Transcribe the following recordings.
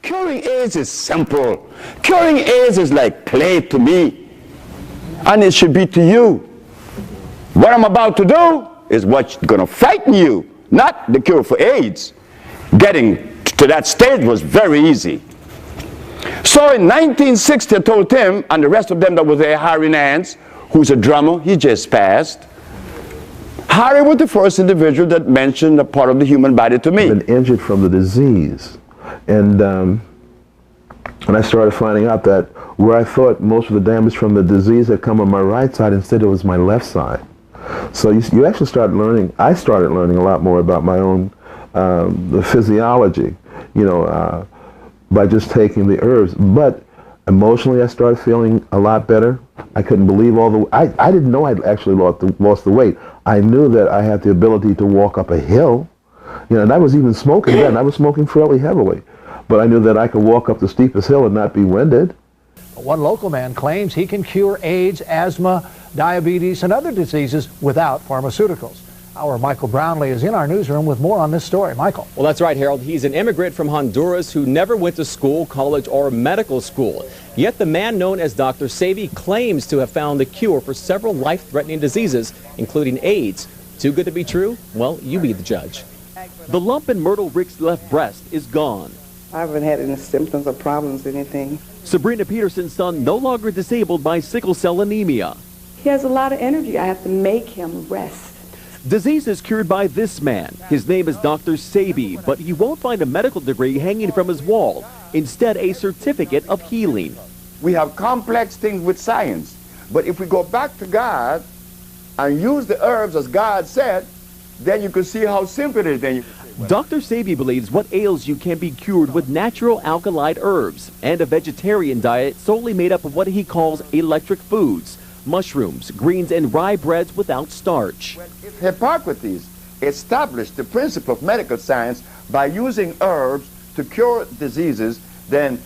Curing AIDS is simple. Curing AIDS is like clay to me, and it should be to you. What I'm about to do is what's going to frighten you, not the cure for AIDS. Getting to that stage was very easy. So in 1960, I told Tim and the rest of them that was there, Harry Nance, who's a drummer, he just passed. Harry was the first individual that mentioned a part of the human body to me. I've been injured from the disease. And I started finding out that where I thought most of the damage from the disease had come on my right side, instead it was my left side. So you actually start learning, I started learning a lot more about my own the physiology, you know, by just taking the herbs. But emotionally I started feeling a lot better. I couldn't believe all the, I didn't know I'd actually lost the weight. I knew that I had the ability to walk up a hill, you know, and I was even smoking then. I was smoking fairly heavily. But I knew that I could walk up the steepest hill and not be winded. One local man claims he can cure AIDS, asthma, diabetes, and other diseases without pharmaceuticals. Our Michael Brownlee is in our newsroom with more on this story. Michael. Well, that's right, Harold. He's an immigrant from Honduras who never went to school, college, or medical school. Yet the man known as Dr. Sebi claims to have found the cure for several life-threatening diseases, including AIDS. Too good to be true? Well, you be the judge. The lump in Myrtle Rick's left breast is gone. I haven't had any symptoms or problems, anything. Sabrina Peterson's son no longer disabled by sickle cell anemia. He has a lot of energy. I have to make him rest. Disease is cured by this man. His name is Dr. Sebi, but you won't find a medical degree hanging from his wall. Instead, a certificate of healing. We have complex things with science, but if we go back to God and use the herbs as God said, then you can see how simple it is. Then Dr. Sebi believes what ails you can be cured with natural alkaline herbs and a vegetarian diet solely made up of what he calls electric foods, mushrooms, greens, and rye breads without starch. Hippocrates established the principle of medical science by using herbs to cure diseases, then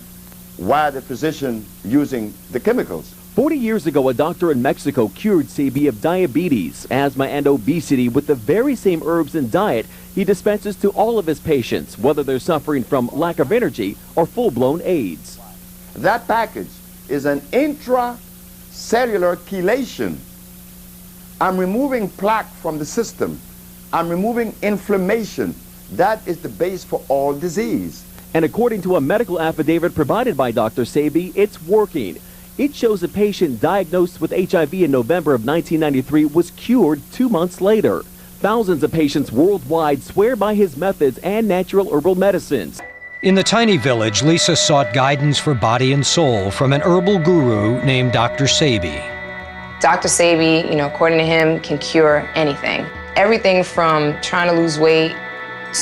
why the physician using the chemicals? 40 years ago, a doctor in Mexico cured Sebi of diabetes, asthma, and obesity with the very same herbs and diet he dispenses to all of his patients, whether they're suffering from lack of energy or full-blown AIDS. That package is an intracellular chelation. I'm removing plaque from the system. I'm removing inflammation. That is the base for all disease. And according to a medical affidavit provided by Dr. Sebi, it's working. It shows a patient diagnosed with HIV in November of 1993 was cured 2 months later. Thousands of patients worldwide swear by his methods and natural herbal medicines. In the tiny village, Lisa sought guidance for body and soul from an herbal guru named Dr. Sebi. Dr. Sebi, you know, according to him, can cure anything. Everything from trying to lose weight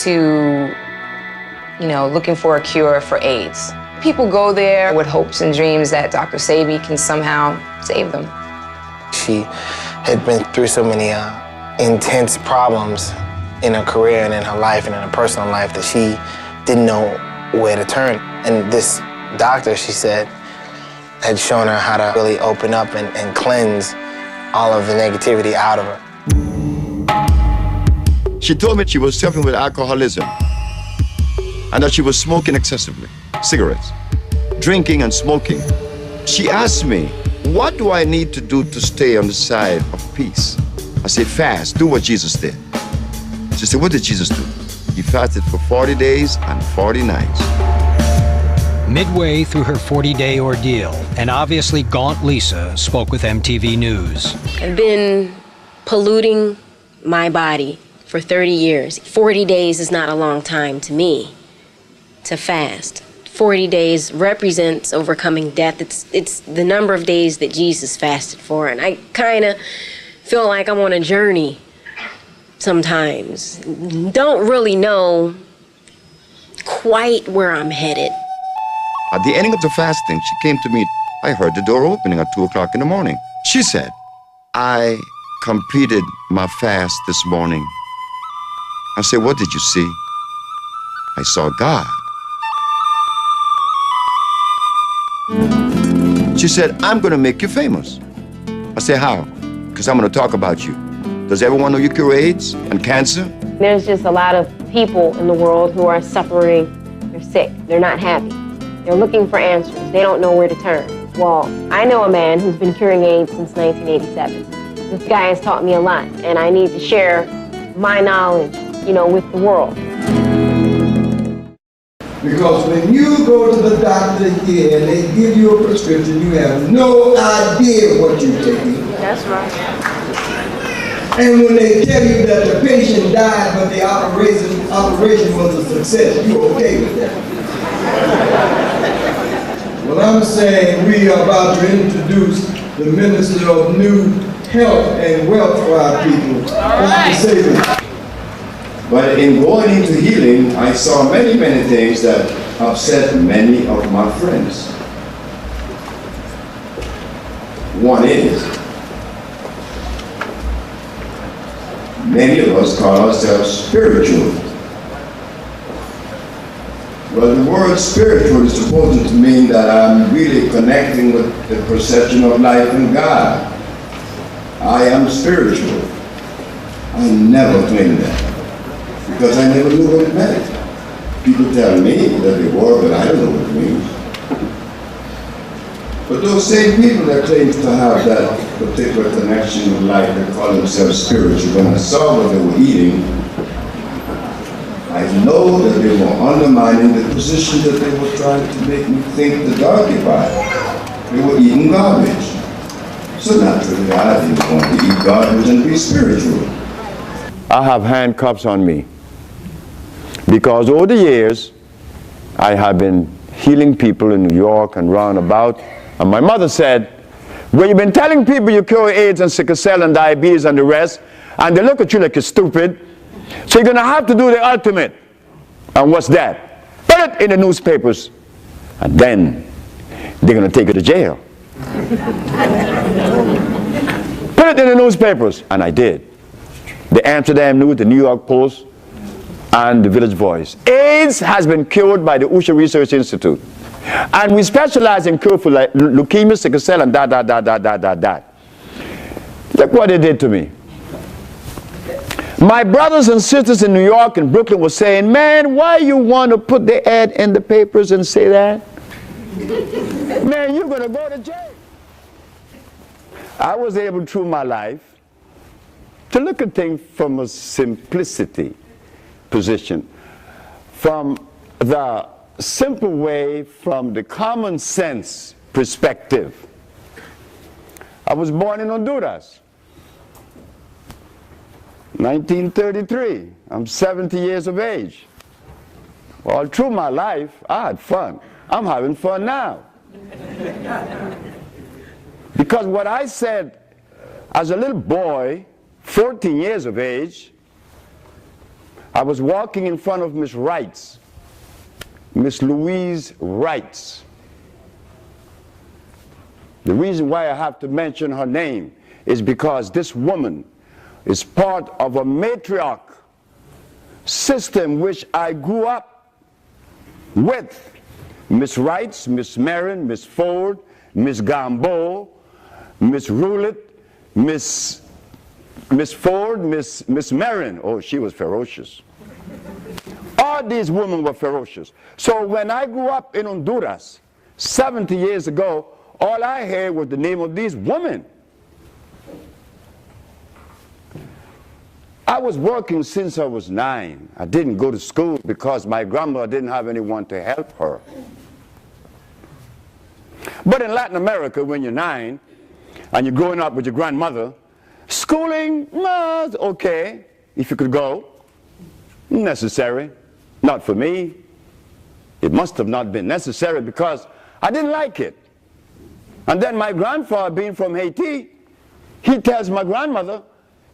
to, you know, looking for a cure for AIDS. People go there with hopes and dreams that Dr. Sebi can somehow save them. She had been through so many intense problems in her career and in her life and in her personal life that she didn't know where to turn. And this doctor, she said, had shown her how to really open up and cleanse all of the negativity out of her. She told me she was suffering with alcoholism and that she was smoking excessively, cigarettes, drinking and smoking. She asked me, what do I need to do to stay on the side of peace? I said, fast, do what Jesus did. She said, what did Jesus do? He fasted for 40 days and 40 nights. Midway through her 40-day ordeal, an obviously gaunt Lisa spoke with MTV News. I've been polluting my body for 30 years. 40 days is not a long time to me to fast. 40 days represents overcoming death. It's the number of days that Jesus fasted for, and I kind of feel like I'm on a journey sometimes. Don't really know quite where I'm headed. At the ending of the fasting, she came to me. I heard the door opening at 2 o'clock in the morning. She said, I completed my fast this morning. I said, what did you see? I saw God. She said, I'm going to make you famous. I said, how? Because I'm going to talk about you. Does everyone know you cure AIDS and cancer? There's just a lot of people in the world who are suffering. They're sick. They're not happy. They're looking for answers. They don't know where to turn. Well, I know a man who's been curing AIDS since 1987. This guy has taught me a lot, and I need to share my knowledge, with the world. Because when you go to the doctor here and they give you a prescription, you have no idea what you're taking. That's right. And when they tell you that the patient died but the operation was a success, you're okay with that. Well, I'm saying we are about to introduce the Minister of New Health and Wealth for our people, Dr.Sebi. But in going into healing, I saw many, many things that upset many of my friends. One is, many of us call ourselves spiritual. Well, the word spiritual is supposed to mean that I'm really connecting with the perception of life and God. I am spiritual. I never claimed that, because I never knew what it meant. People tell me that they were, but I don't know what it means. But those same people that claim to have that particular connection with life, they call themselves spiritual. When I saw what they were eating, I know that they were undermining the position that they were trying to make me think the doggy by. They were eating garbage. So naturally, I didn't want to eat garbage and be spiritual. I have handcuffs on me because over the years I have been healing people in New York and round about, and my mother said, well, you've been telling people you cure AIDS and sickle cell and diabetes and the rest, and they look at you like you're stupid, so you're going to have to do the ultimate. And what's that? Put it in the newspapers, and then they're going to take you to jail. Put it in the newspapers, and I did. The Amsterdam News, the New York Post, and the Village Voice. AIDS has been cured by the Usher Research Institute. And we specialize in cure for leukemia, sickle cell, and Look what they did to me. My brothers and sisters in New York and Brooklyn were saying, man, why you want to put the ad in the papers and say that? Man, you're going to go to jail. I was able through my life to look at things from a simplicity position, from the simple way, from the common sense perspective. I was born in Honduras, 1933. I'm 70 years of age. Well, through my life, I had fun. I'm having fun now. Because what I said as a little boy, 14 years of age, I was walking in front of Miss Wright's, Miss Louise Wright's. The reason why I have to mention her name is because this woman is part of a matriarch system which I grew up with. Miss Wright's, Miss Marin, Miss Ford, Miss Gamboa, Miss Roulet, Miss Ford, Miss Marin. Oh, she was ferocious. All these women were ferocious. So when I grew up in Honduras 70 years ago, all I heard was the name of these women. I was working since I was 9. I didn't go to school because my grandmother didn't have anyone to help her. But in Latin America, when you're 9 and you're growing up with your grandmother, schooling, well, okay, if you could go. Necessary. Not for me. It must have not been necessary because I didn't like it. And then my grandfather, being from Haiti, he tells my grandmother,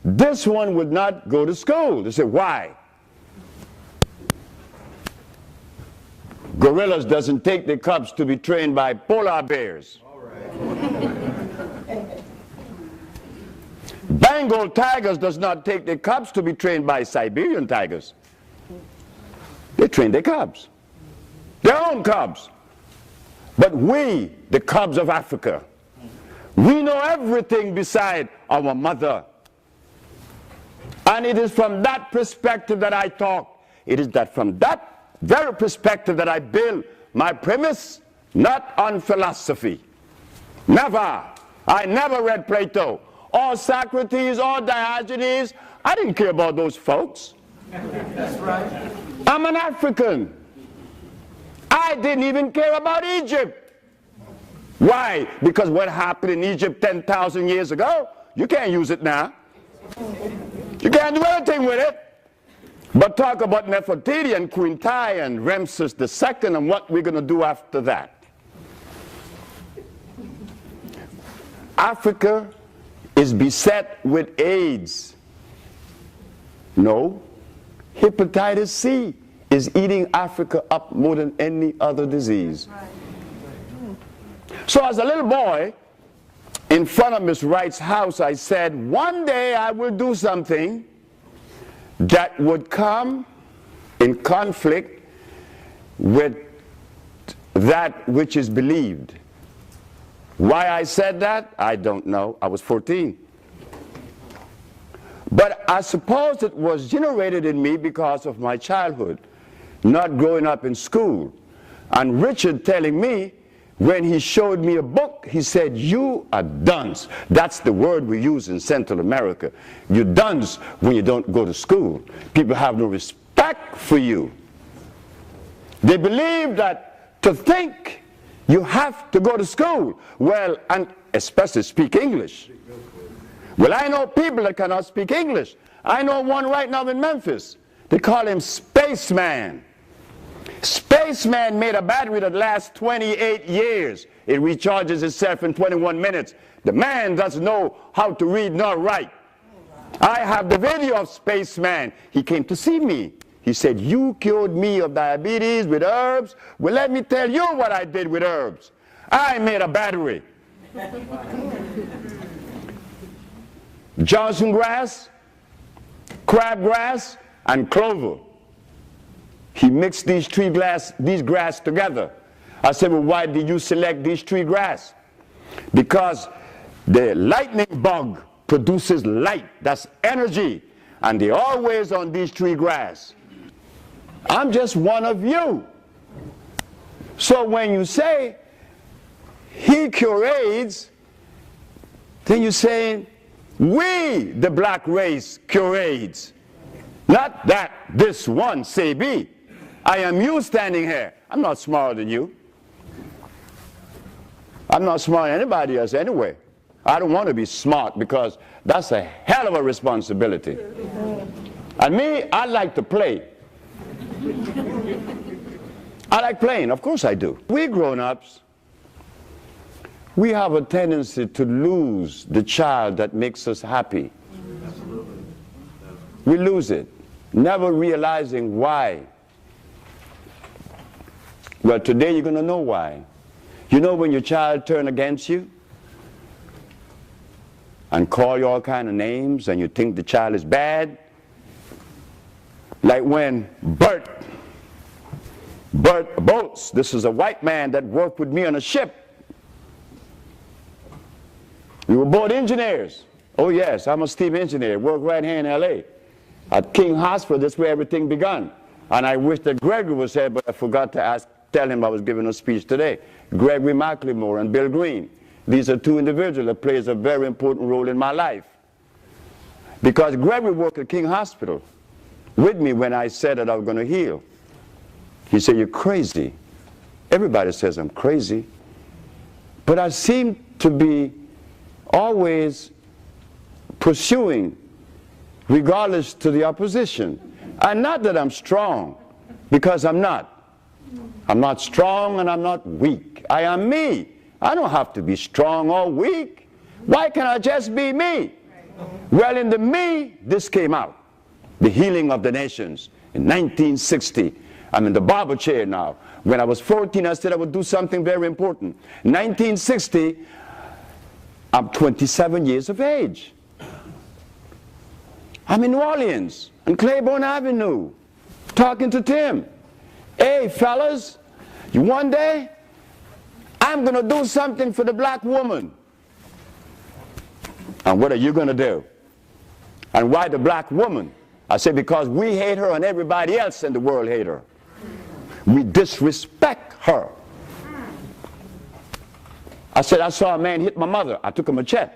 this one would not go to school. They said, why? Gorillas doesn't take their cubs to be trained by polar bears. All right. Bengal tigers does not take their cubs to be trained by Siberian tigers. They train their cubs, their own cubs. But we, the cubs of Africa, we know everything beside our mother. And it is from that perspective that I talk. It is that from that very perspective that I build my premise, not on philosophy. Never. I never read Plato or Socrates or Diogenes. I didn't care about those folks. That's right. I'm an African. I didn't even care about Egypt. Why? Because what happened in Egypt 10,000 years ago, you can't use it now. You can't do anything with it. But talk about Nefertiti and Quintai and Ramses II and what we're going to do after that. Africa is beset with AIDS. No. Hepatitis C is eating Africa up more than any other disease. So as a little boy, in front of Miss Wright's house, I said, one day I will do something that would come in conflict with that which is believed. Why I said that, I don't know. I was 14. But I suppose it was generated in me because of my childhood, not growing up in school. And Richard telling me, when he showed me a book, he said, you are dunce. That's the word we use in Central America. You're dunce when you don't go to school. People have no respect for you. They believe that to think you have to go to school. Well, and especially speak English. Well, I know people that cannot speak English. I know one right now in Memphis. They call him Spaceman. Spaceman made a battery that lasts 28 years. It recharges itself in 21 minutes. The man doesn't know how to read nor write. I have the video of Spaceman. He came to see me. He said, you cured me of diabetes with herbs. Well, let me tell you what I did with herbs. I made a battery. Johnson grass, crabgrass, and clover. He mixed these grass together. I said, well, why did you select these tree grass? Because the lightning bug produces light, that's energy, and they're always on these tree grass. I'm just one of you. So when you say he cure AIDS, then you're saying we, the black race, cure AIDS. Not that this one, Sebi. I am you standing here. I'm not smarter than you. I'm not smarter than anybody else anyway. I don't want to be smart because that's a hell of a responsibility. And me, I like to play. I like playing, of course I do. We grown-ups, we have a tendency to lose the child that makes us happy. We lose it, never realizing why. Well, today you're going to know why. You know when your child turns against you and call you all kind of names and you think the child is bad? Like when Bert Boats, this is a white man that worked with me on a ship. We were both engineers. Oh yes, I'm a steam engineer, work right here in LA. At King Hospital, that's where everything began. And I wish that Gregory was here, but I forgot to tell him I was giving a speech today. Gregory McLemore and Bill Green. These are two individuals that plays a very important role in my life. Because Gregory worked at King Hospital with me when I said that I was going to heal. He said, you're crazy. Everybody says I'm crazy. But I seem to be always pursuing, regardless to the opposition. And not that I'm strong, because I'm not. I'm not strong and I'm not weak. I am me. I don't have to be strong or weak. Why can't I just be me? Well, in the me, this came out. The healing of the nations in 1960. I'm in the barber chair now. When I was 14, I said I would do something very important. 1960, I'm 27 years of age. I'm in New Orleans, on Claiborne Avenue, talking to Tim. Hey, fellas, one day, I'm going to do something for the black woman. And what are you going to do? And why the black woman? I said, because we hate her and everybody else in the world hate her. We disrespect her. I said, I saw a man hit my mother. I took him a check.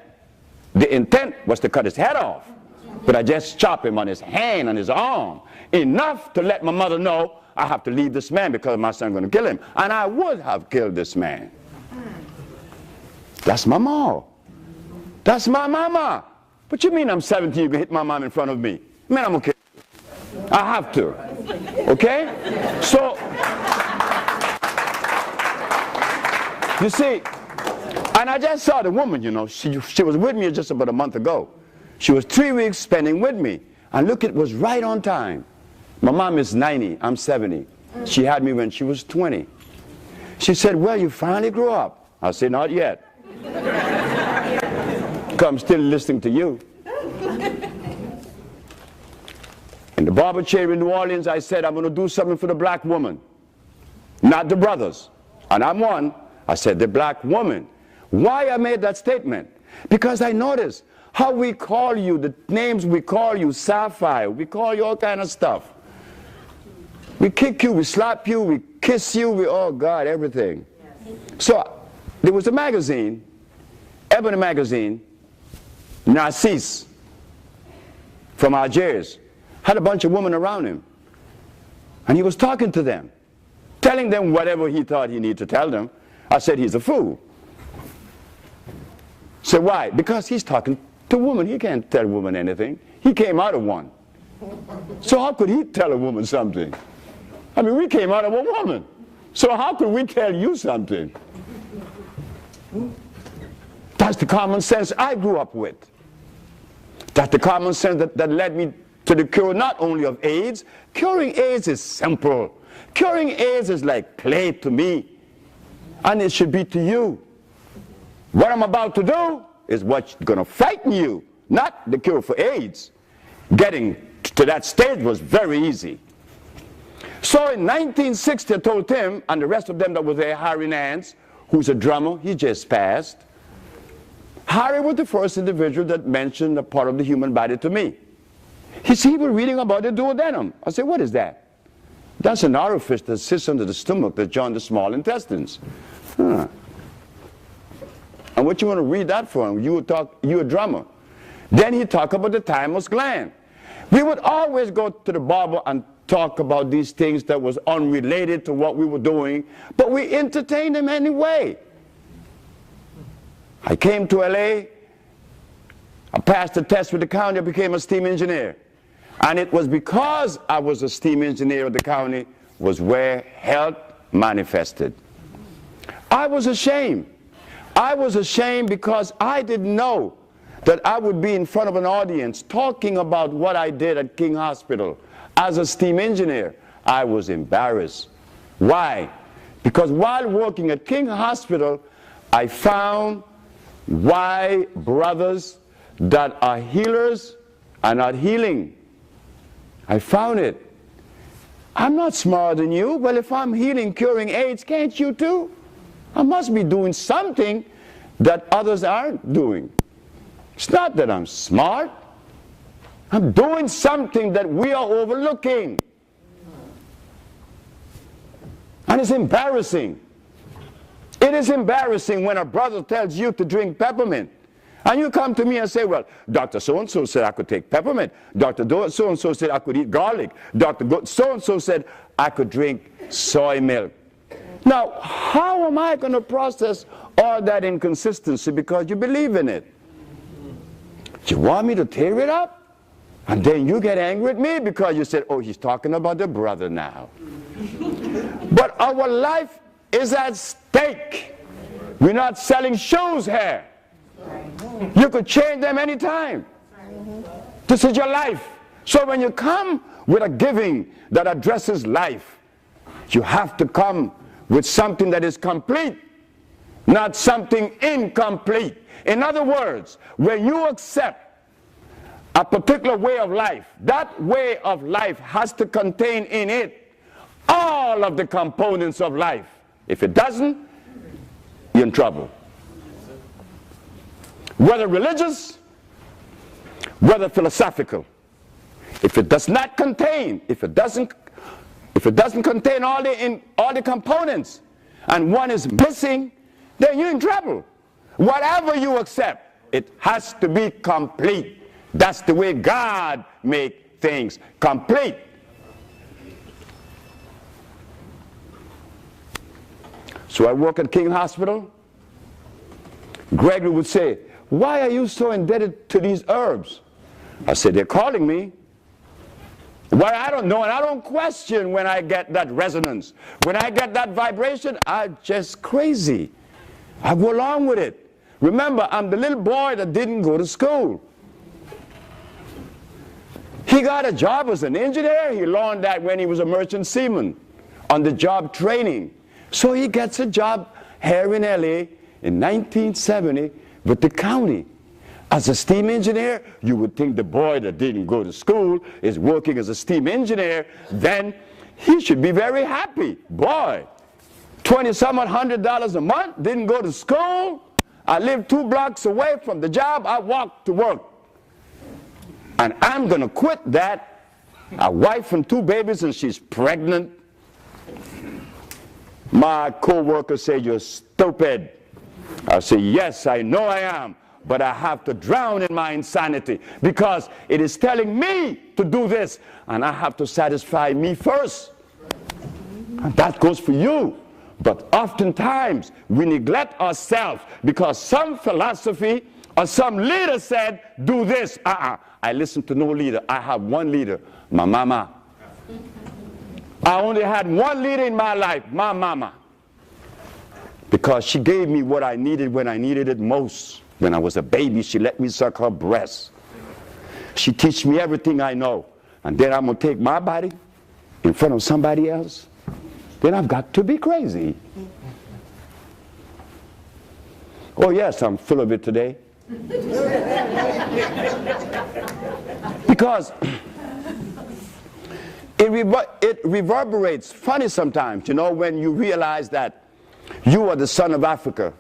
The intent was to cut his head off. But I just chopped him on his hand and his arm. Enough to let my mother know I have to leave this man because my son's going to kill him. And I would have killed this man. That's my mom. That's my mama. What you mean I'm 17, you can hit my mom in front of me? Man, I'm okay. I have to. Okay? So, you see, and I just saw the woman, you know, she was with me just about a month ago. She was 3 weeks spending with me. And look, it was right on time. My mom is 90, I'm 70. She had me when she was 20. She said, well, you finally grew up. I said, not yet. Because I'm still listening to you. In the barber chair in New Orleans, I said, I'm going to do something for the black woman, not the brothers. And I'm one. I said, the black woman. Why I made that statement? Because I noticed how we call you, the names we call you, Sapphire, we call you all kind of stuff. We kick you, we slap you, we kiss you, we, oh God, everything. So there was a magazine, Ebony magazine, Narcisse, from Algiers, had a bunch of women around him. And he was talking to them, telling them whatever he thought he needed to tell them. I said, he's a fool. So why? Because he's talking to women. He can't tell a woman anything. He came out of one. So how could he tell a woman something? I mean, we came out of a woman. So how could we tell you something? That's the common sense I grew up with. That's the common sense that led me to the cure not only of AIDS. Curing AIDS is simple. Curing AIDS is like play to me. And it should be to you. What I'm about to do is what's going to frighten you, not the cure for AIDS. Getting to that stage was very easy. So in 1960, I told Tim and the rest of them that were there, Harry Nance, who's a drummer, he just passed. Harry was the first individual that mentioned a part of the human body to me. He said he was reading about the duodenum. I said, what is that? That's an orifice that sits under the stomach that joins the small intestines. Huh. And what you want to read that for? You a drummer. Then he talked about the thymus gland. We would always go to the barber and talk about these things that was unrelated to what we were doing, but we entertained them anyway. I came to LA, I passed the test with the county, I became a steam engineer. And it was because I was a steam engineer of the county was where health manifested. I was ashamed. I was ashamed because I didn't know that I would be in front of an audience talking about what I did at King Hospital as a steam engineer. I was embarrassed. Why? Because while working at King Hospital, I found why brothers that are healers are not healing. I found it. I'm not smarter than you. Well, if I'm healing, curing AIDS, can't you too? I must be doing something that others aren't doing. It's not that I'm smart. I'm doing something that we are overlooking. And it's embarrassing. It is embarrassing when a brother tells you to drink peppermint. And you come to me and say, well, Dr. So-and-so said I could take peppermint. Dr. So-and-so said I could eat garlic. Dr. So-and-so said I could drink soy milk. Now, how am I going to process all that inconsistency because you believe in it? You want me to tear it up? And then you get angry at me because you said, oh, he's talking about the brother now. But our life is at stake. We're not selling shoes here. You could change them anytime. This is your life. So when you come with a giving that addresses life, you have to come with something that is complete, not something incomplete. In other words, when you accept a particular way of life, that way of life has to contain in it all of the components of life. If it doesn't, you're in trouble. Whether religious, whether philosophical, if it does not contain, if it doesn't If it doesn't contain all the components and one is missing, then you're in trouble. Whatever you accept, it has to be complete. That's the way God makes things complete. So I work at King Hospital. Gregory would say, "Why are you so indebted to these herbs?" I said, "They're calling me." Well, I don't know, and I don't question when I get that resonance. When I get that vibration, I'm just crazy. I go along with it. Remember, I'm the little boy that didn't go to school. He got a job as an engineer. He learned that when he was a merchant seaman on the job training. So he gets a job here in LA in 1970 with the county. As a steam engineer, you would think the boy that didn't go to school is working as a steam engineer, then he should be very happy. Boy, $20-some-odd $100 a month, didn't go to school. I live 2 blocks away from the job. I walk to work. And I'm going to quit that. A wife and 2 babies, and she's pregnant. My co-worker said, "You're stupid." I say, "Yes, I know I am. But I have to drown in my insanity because it is telling me to do this, and I have to satisfy me first." And that goes for you. But oftentimes we neglect ourselves because some philosophy or some leader said, "Do this." I listen to no leader. I have one leader, my mama. I only had one leader in my life, my mama. Because she gave me what I needed when I needed it most. When I was a baby, she let me suck her breast. She teach me everything I know. And then I'm going to take my body in front of somebody else. Then I've got to be crazy. Oh yes, I'm full of it today. Because it reverberates funny sometimes, you know, when you realize that you are the son of Africa.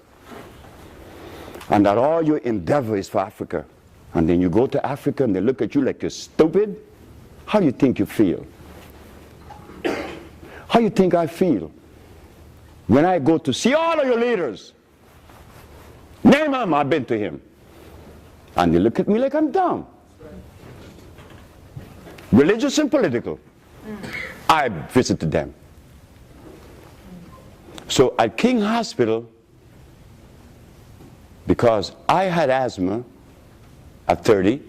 And that all your endeavor is for Africa. And then you go to Africa and they look at you like you're stupid. How do you think you feel? How do you think I feel? When I go to see all of your leaders, name them, I've been to him. And they look at me like I'm dumb. Religious and political. I visited them. So at King Hospital, because I had asthma at 30.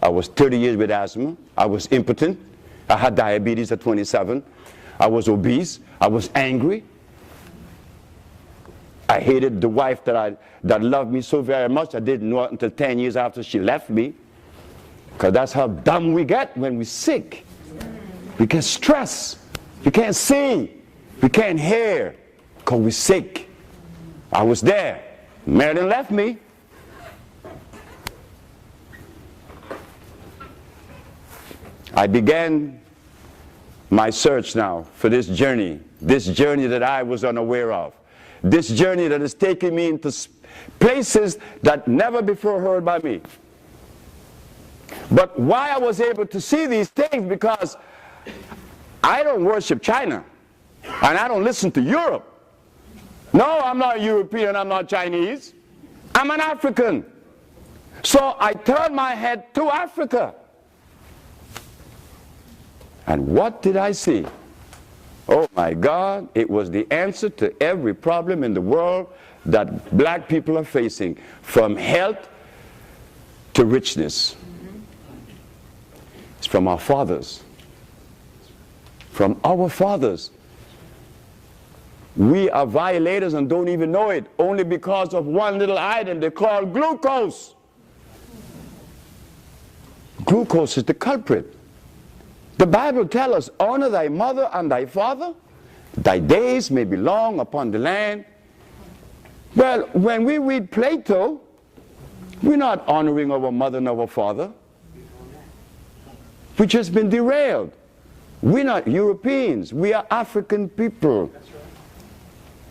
I was 30 years with asthma. I was impotent. I had diabetes at 27. I was obese. I was angry. I hated the wife that loved me so very much. I didn't know it until 10 years after she left me. Because that's how dumb we get when we're sick. We get stressed. We can't see. We can't hear. Because we're sick. I was there. Marilyn left me. I began my search now for this journey that I was unaware of, this journey that is taking me into places that never before heard by me. But why I was able to see these things, because I don't worship China and I don't listen to Europe. No, I'm not European, I'm not Chinese. I'm an African. So I turned my head to Africa. And what did I see? Oh my God, it was the answer to every problem in the world that black people are facing, from health to richness. It's from our fathers. From our fathers. We are violators and don't even know it, only because of one little item they call glucose. Glucose is the culprit. The Bible tells us, honor thy mother and thy father, thy days may be long upon the land. Well, when we read Plato, we're not honoring our mother and our father. We've just been derailed. We're not Europeans, we are African people.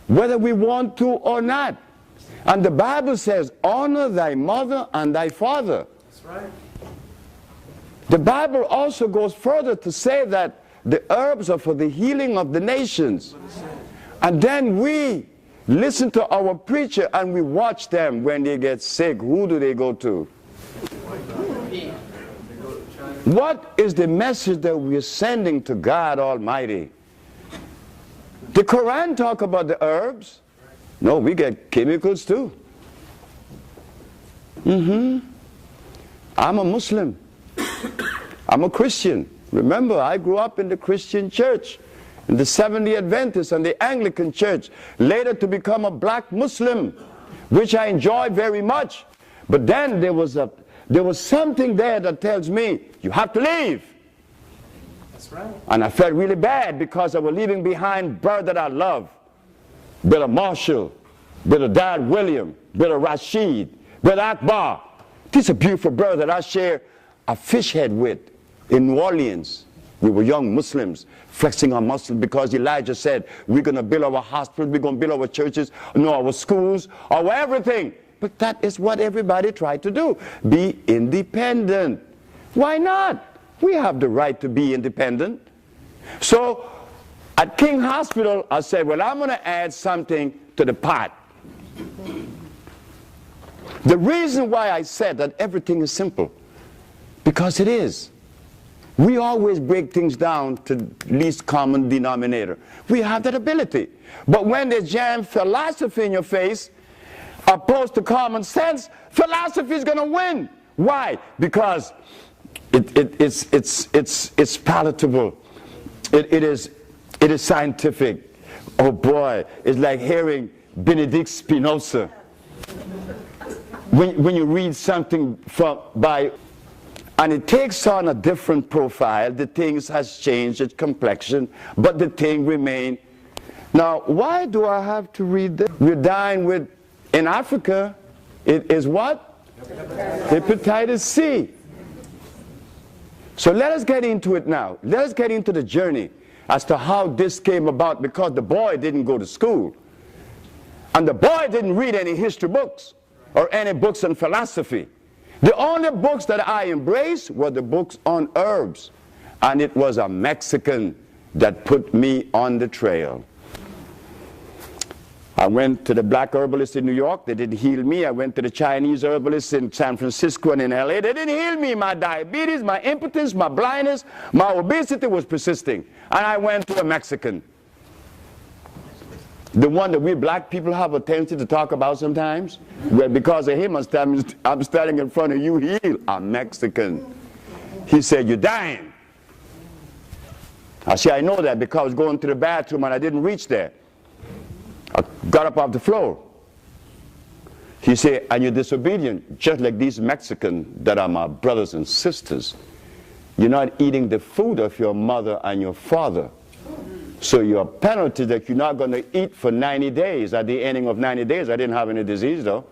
Whether we want to or not. And the Bible says, honor thy mother and thy father. That's right. The Bible also goes further to say that the herbs are for the healing of the nations. And then we listen to our preacher and we watch them when they get sick. Who do they go to? What is the message that we're sending to God Almighty? The Quran talk about the herbs. No, we get chemicals too. I'm a Muslim. I'm a Christian. Remember, I grew up in the Christian church, in the Seventh-day Adventist and the Anglican church, later to become a black Muslim, which I enjoyed very much. But then there was something there that tells me, you have to leave. That's right. And I felt really bad because I was leaving behind brother that I love. Brother Marshall, Brother Dad William, Brother Rashid, Brother Akbar. This is a beautiful brother that I share a fish head with in New Orleans. We were young Muslims flexing our muscles because Elijah said, we're going to build our hospitals, we're going to build our churches, our schools, our everything. But that is what everybody tried to do. Be independent. Why not? We have the right to be independent. So at King Hospital, I said, well, I'm going to add something to the pot. The reason why I said that everything is simple, because it is. We always break things down to least common denominator. We have that ability. But when they jam philosophy in your face, opposed to common sense, philosophy is going to win. Why? Because it's palatable. It is scientific. Oh boy, it's like hearing Benedict Spinoza. When you read something and it takes on a different profile, the thing has changed its complexion, but the thing remains. Now, why do I have to read this? We're dying with, in Africa, it is what? Hepatitis C. So let us get into it now. Let us get into the journey as to how this came about, because the boy didn't go to school. And the boy didn't read any history books or any books on philosophy. The only books that I embraced were the books on herbs. And it was a Mexican that put me on the trail. I went to the black herbalist in New York. They didn't heal me. I went to the Chinese herbalist in San Francisco and in LA. They didn't heal me. My diabetes, my impotence, my blindness, my obesity was persisting. And I went to a Mexican. The one that we black people have a tendency to talk about sometimes. Well, because of him, I'm standing in front of you healed. I'm Mexican. He said, you're dying. I said, I know that because I was going to the bathroom and I didn't reach there. I got up off the floor. He said, and you're disobedient, just like these Mexicans that are my brothers and sisters. You're not eating the food of your mother and your father. So your penalty that you're not going to eat for 90 days. At the ending of 90 days, I didn't have any disease though.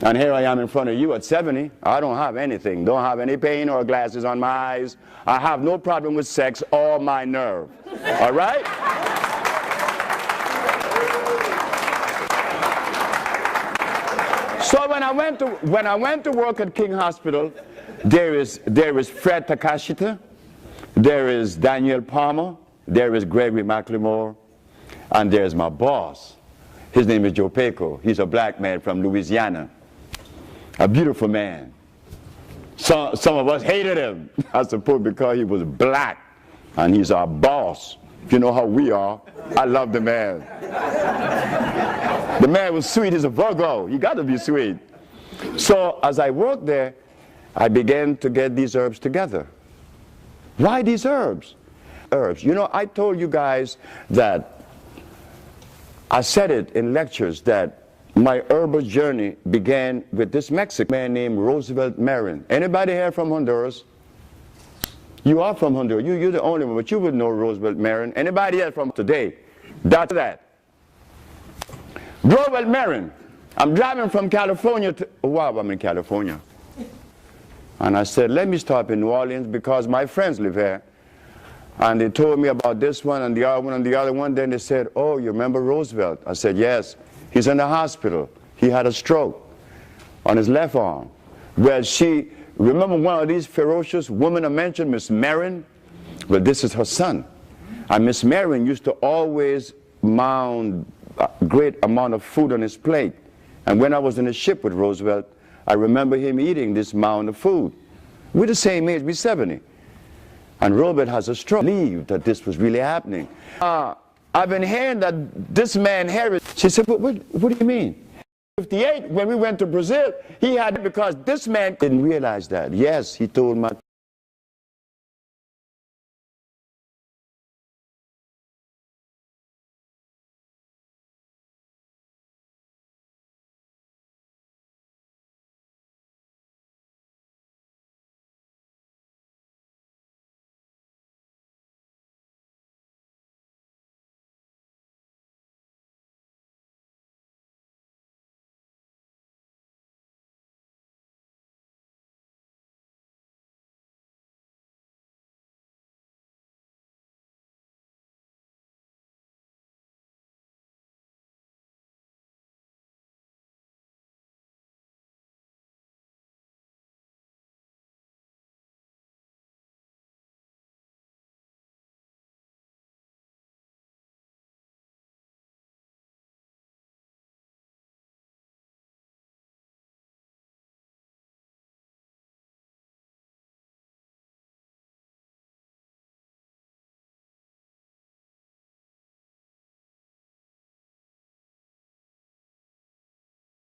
And here I am in front of you at 70. I don't have anything. Don't have any pain or glasses on my eyes. I have no problem with sex or my nerve. All right? So when I went to work at King Hospital, there is Fred Takashita, there is Daniel Palmer, there is Gregory McLemore, and there's my boss. His name is Joe Peco. He's a black man from Louisiana. A beautiful man. Some of us hated him, I suppose, because he was black. And he's our boss. You know how we are. I love the man. The man was sweet. He's a Virgo. You got to be sweet. So as I worked there, I began to get these herbs together. Why these herbs? Herbs. You know, I told you guys that, I said it in lectures, that my herbal journey began with this Mexican man named Roosevelt Marin. Anybody here from Honduras? You are from Honduras. You're the only one, but you would know Roosevelt Marin. Anybody else from today? That's that. Roosevelt Marin. I'm driving from California to, wow, I'm in California. And I said, let me stop in New Orleans because my friends live here. And they told me about this one and the other one and the other one. Then they said, oh, you remember Roosevelt? I said, yes. He's in the hospital. He had a stroke on his left arm. Well, remember one of these ferocious women I mentioned, Miss Marin? Well, this is her son. And Miss Marion used to always mound a great amount of food on his plate. And when I was in a ship with Roosevelt, I remember him eating this mound of food. We're the same age, we're 70. And Robert has a strong belief that this was really happening. I've been hearing that this man, Harris, she said, what do you mean? 58, when we went to Brazil, he had, because this man didn't realize that. Yes, he told my